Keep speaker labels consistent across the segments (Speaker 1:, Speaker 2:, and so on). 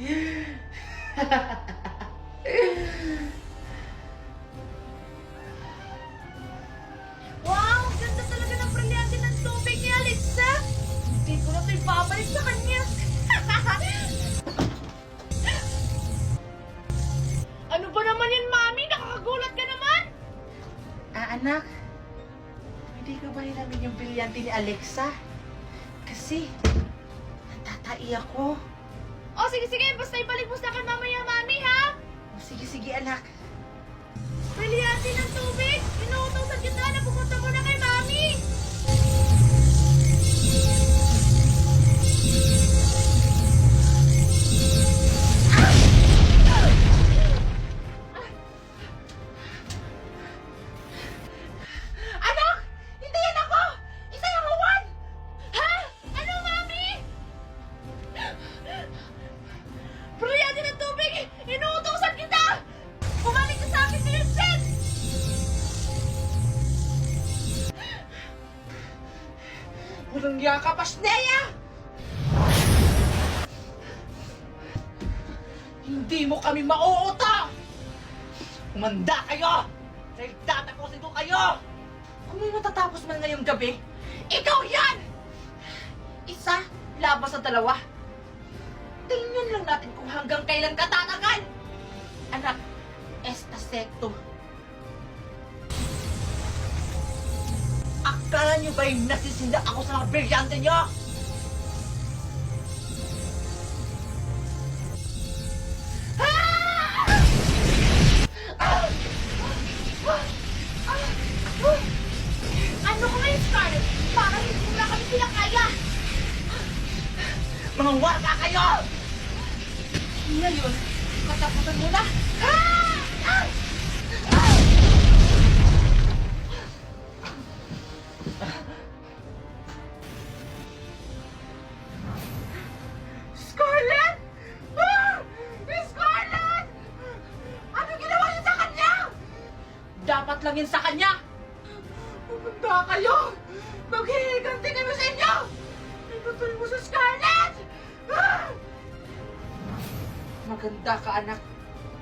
Speaker 1: Wow! Ang ganda talaga ng brilyante ng tubig ni Alexa! Hindi ko na ito ibabalik sa kanya. Ano ba naman yan, Mami? Nakakagulat ka naman!
Speaker 2: Anak, hindi ka ba hinamin yung brilyante ni Alexa? Kasi, natatai ako.
Speaker 1: Oh, sige, basta ibalik mo sa akin mamaya, Mami, ha?
Speaker 2: Sige, anak.
Speaker 1: Brilyante ng tubig! Inuutosan kita na pumunta mo na kay Mami!
Speaker 2: Anak! Hintayin ako! Isa yung huwan!
Speaker 1: Ha? Ano, Mami? Brilyante ng tubig! Inuutosan kita! Bumalik ka sa akin, Vincent!
Speaker 2: Walang yaka, Pasneya! Hindi mo kami mauuta! Umanda kayo! Dahil tatapusin ko kayo! Kung may matatapos man ngayong gabi, ikaw yan! Isa, labas sa dalawa. Tingnan lang natin kung hanggang kailan ka tatagal! Anak, esta secto. Akala niyo ba yung nasisinda ako sa mga brilyante niyo?
Speaker 1: Ano ka ngayon, Scarlett? Para hindi mo na kami pinakaya!
Speaker 2: Mga warga kayo! Ngayon, katapusan mo na! Scarlett! Scarlett! Ano ginawa niyo sa kanya? Dapat lang yun sa kanya! Pupunta kayo! Maghihiganti kami sa inyo! Itutuloy mo sa Scarlett! Maganda ka, anak.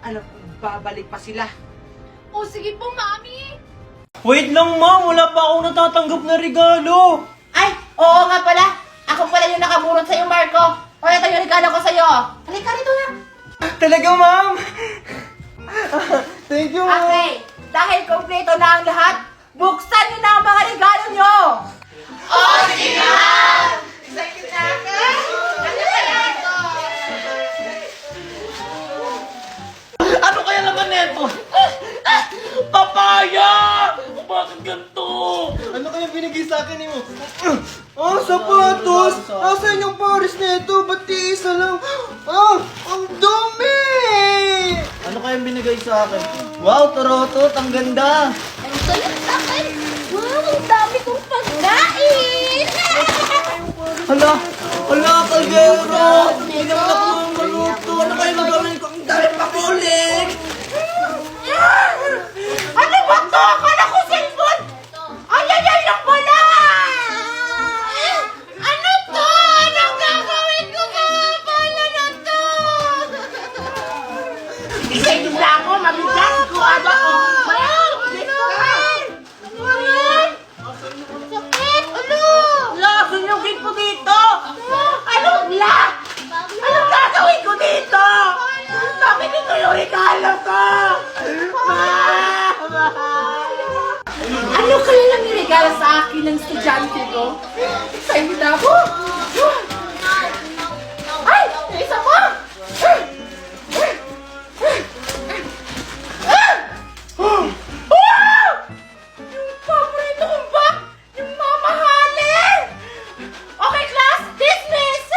Speaker 2: Alam kong babalik pa sila.
Speaker 1: O sige po, Mami!
Speaker 3: Wait lang, ma'am. Wala pa akong natatanggap na regalo.
Speaker 2: Ay, oo nga pala. Ako pala yung nakaburot sa'yo, Marco. O, ito yung regalo ko sa'yo. Halika rito na.
Speaker 3: Talaga, ma'am? Thank you, ma'am.
Speaker 2: Okay, dahil kompleto na ang lahat, buksan niyo na ang mga regalo niyo. Oh, sige na! Excited na ako. Ano kaya ito?
Speaker 3: Ano kaya naman neto? Papaya! Bakit ganito? Ano kaya binigay sa akin mo? Sapatos! Asan yung pares nito? Ba't isa lang? Ang dumi! Ano kaya binigay sa akin? Wow, Torotot! Ang ganda!
Speaker 1: Ang salit sa akin! Wow, ang dami kong pagkain!
Speaker 3: Hala! Hala, Kaldero! Hindi naman ako maluto! Ano kaya nagawin ko? Ang dami pakulit!
Speaker 2: Ano ba to? Akala ko cellphone! Ay, lang pala! Ano to? Anong gagawin ko ka? Paano na to? Excited na ako! Mabigat ko! Ano ko? Dito ka! Ano yan? Sakit! Ano? La, sunugin ko dito! Anong la? Anong gagawin ko dito? Bakit ito yung regalo ko? Ano kaya lang niregalo sa akin ng estudyante ko? Excited na ako! Ay! Yung isa mo! Yung paborito kong bag! Yung mamahalin! Okay, class! Dismiss!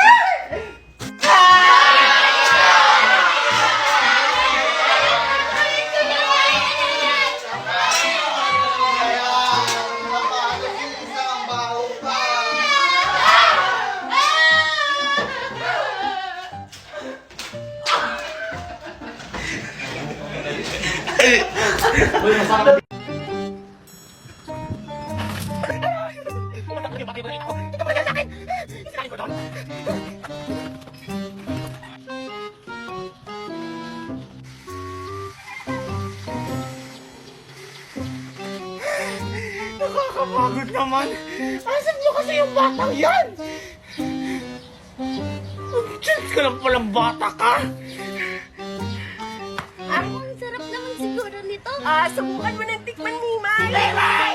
Speaker 3: naman! Asan niyo kasi yung batang yan? Chance ka lang palang bata ka!
Speaker 1: Ang sarap naman siguro nito.
Speaker 2: Subukan mo ng tikman, Nimay!
Speaker 3: Nimay!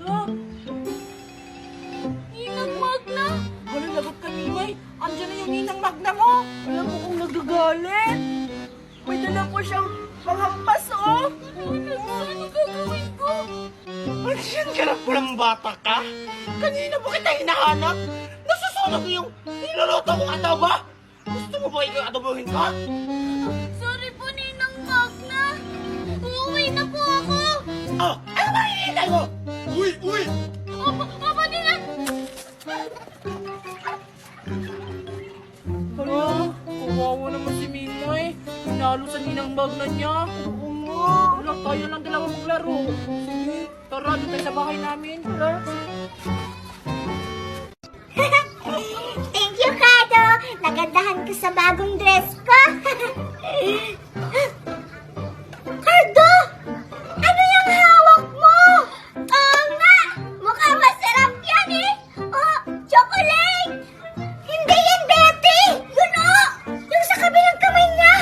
Speaker 2: Hala,
Speaker 1: Ninang Magna.
Speaker 2: ano lagot ka, Nimay? Andiyan na yung ninang Magna mo! Alam mo kung nagagalit! May dala po siyang panghampas, oh!
Speaker 1: Ano gagawin ko?
Speaker 3: Andiyan ka lang palang bata ka? Kanina ba kita hinahanap? Nasusunog yung niluluto kong adobo! Gusto mo ba ikaw adobohin ka?
Speaker 1: Sorry po, Ninang Magna. Uuwi na po ako.
Speaker 3: Oh, ano ba hinihintay mo? Uy! Uy!
Speaker 1: Opo, Ninang.
Speaker 2: Hala, kawawa naman si Mimoy. Pinalo sa ninang Magna niya. Oo nga. Wala, tayo lang dalawa maglaro. Sige, tara, doon tayo sa bahay namin. Tara.
Speaker 4: Thank you, Kado! Nagandahan ko sa bagong dress ko. Cardo! Ano yung hawak mo? Oo nga! Mukhang masarap yan eh! Oh, chocolate! Hindi yan, Betty! Yun oh! Yung sa kabilang kamay niya!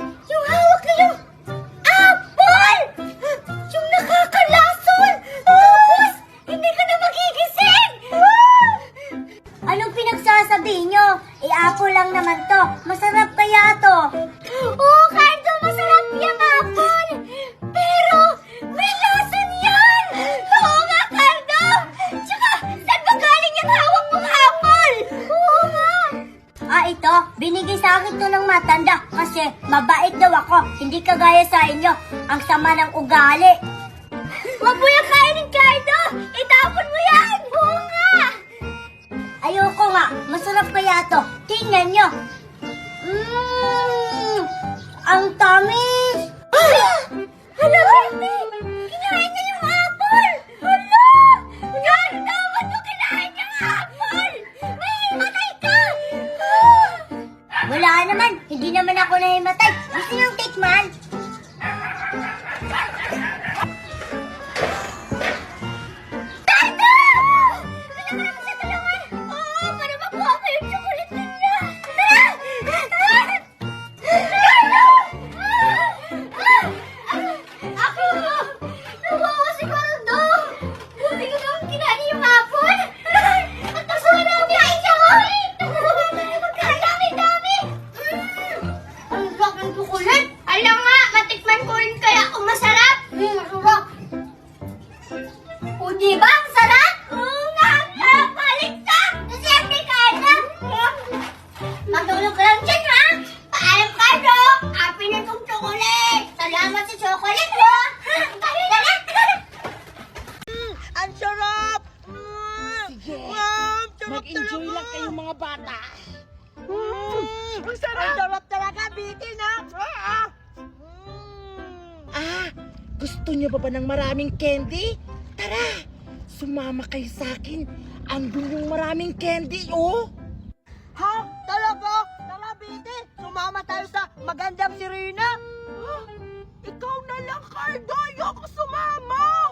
Speaker 4: Yung hawak na yung apple! Yung nakakalason! Tapos, hindi ka na magigising! Anong pinagsasabi nyo? Apple lang naman to. Masarap kaya to? Oo, Cardo, masarap yung apple. Pero, may lason yan. Oo nga, Cardo. Tsaka, saan ba galing yung hawak mong apple? Oo nga. Ito. Binigay sa akin to ng matanda. Kasi, mabait daw ako. Hindi kagaya sa inyo. Ang sama ng ugali. Huwag mo yung kainin, Cardo. Itapon mo yan. Oo nga. Ayoko nga. Masarap kaya to. Tingnan nyo. Ang tamis. Hala, Betty. Kinain niya yung apple. Hala. Ganda. Ba't mo kinain yung apple? Mahimatay ka. Wala naman. Hindi naman ako nahimatay. Gusto niyong tikman? Cardo! Wala ka naman sa tulungan. Oo, para makuha ko yung chocolate niya. Cardo! Ako! Nawawa si Cardo! Buti ko naman kinain yung apple. At nasuha na ang kain siya, oh! Magkadami-dami! Ang sarap ng chocolate! Alam nga, matikman ko rin kaya kung masarap. Masarap. O diba ang sarap? Oo nga, paligtad! Siyempre, Cardo! Matulog ka lang dyan, ha? Paalam, Cardo! Happy na itong chocolate! Salamat sa chocolate, ha? Dali na!
Speaker 2: Ang sarap!
Speaker 3: Sige.
Speaker 2: Wow, sarap
Speaker 3: Mag-enjoy
Speaker 2: talaga.
Speaker 3: lang kayong mga bata.
Speaker 2: Ang sarap! Ang sarap talaga, bitin, ha?
Speaker 3: Gusto niyo ba ng maraming candy? Tara, sumama kayo sa akin. Andun yung maraming candy, oh.
Speaker 2: Ha? Talaga? Tara, Biti! Sumama tayo sa magandang si Rina! Ikaw na lang, Cardo! Ayoko sumama!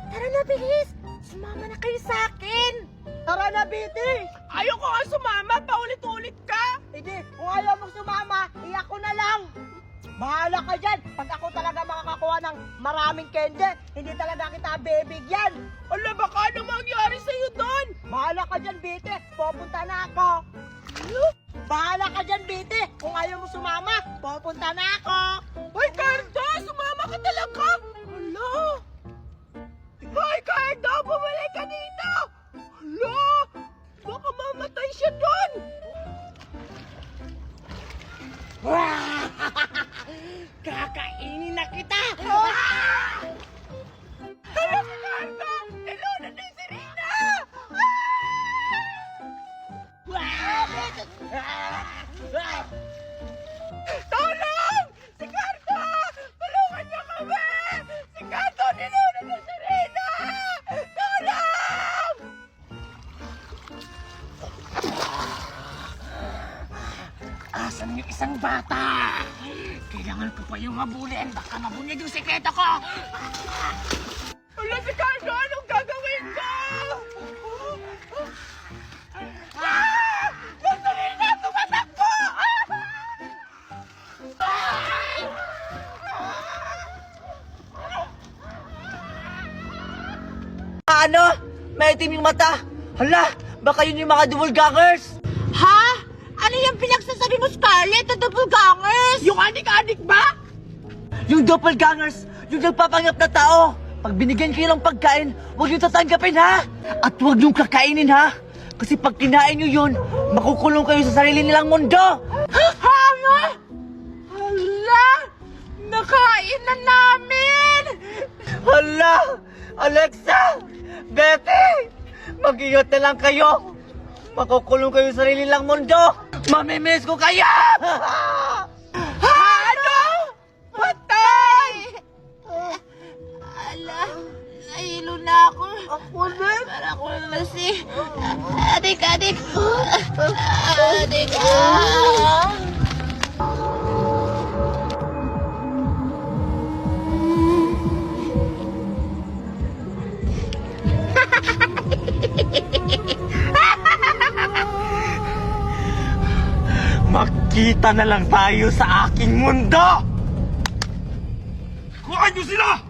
Speaker 3: Tara na, bilis. Sumama na kayo sa akin.
Speaker 2: Tara na, Biti! Ayoko nga sumama! Paulit-ulit ka! Hindi, kung ayaw mong sumama, iyak ko na lang! Bahala ka dyan! Pag ako talaga makakakuha ng maraming candy, hindi talaga kita bibigyan! Ala, baka ano mangyari sa'yo doon? Bahala ka dyan, Biti! Pupunta na ako! Bahala ka dyan, Biti! Kung ayaw mo sumama, pupunta na ako! Hoy, Cardo! Sumama ka talaga! Hala! Hoy, Cardo! Bumalik ka dito! Hala! Baka mamatay siya doon!
Speaker 3: Kakainin na kita.
Speaker 2: Hala si Cardo! Nilunan din si Rina! Tulong! Si Cardo! Tulungan niyo kami! Si Cardo! Nilunan din si Rina! Tulong!
Speaker 3: Asan yung isang bata? Kailangan ko pa yung habulin. Baka mabunyag yung sekreto ko.
Speaker 2: Hala si Cardo! Anong gagawin ko? ano? May itim yung mata. Hala, baka yun yung mga doppelgangers. Ha? Ano yung pinagsasabi mo, Scarlett, na doppelgangers? Yung adik-adik ba? Yung doppelgangers, yung nagpapanggap na tao. Pag binigyan kayo ng pagkain, huwag yung tatanggapin, ha? At huwag yung kakainin, ha? Kasi pag kinain nyo yun, makukulong kayo sa sarili nilang mundo. Hanga! Hala! Nakain na namin! Hala! Alexa! Betty! Mag-ingat na lang kayo! Makukulong kayo sa sarili nilang mundo! Mamimiss ko kayo! Ano? Patay!
Speaker 1: Ala, nahilo na ako.
Speaker 2: Ako din!
Speaker 1: Para ko kasi... Adik! Adik!
Speaker 2: Magkita na lang tayo sa aking mundo!
Speaker 5: Kuhaan niyo sila!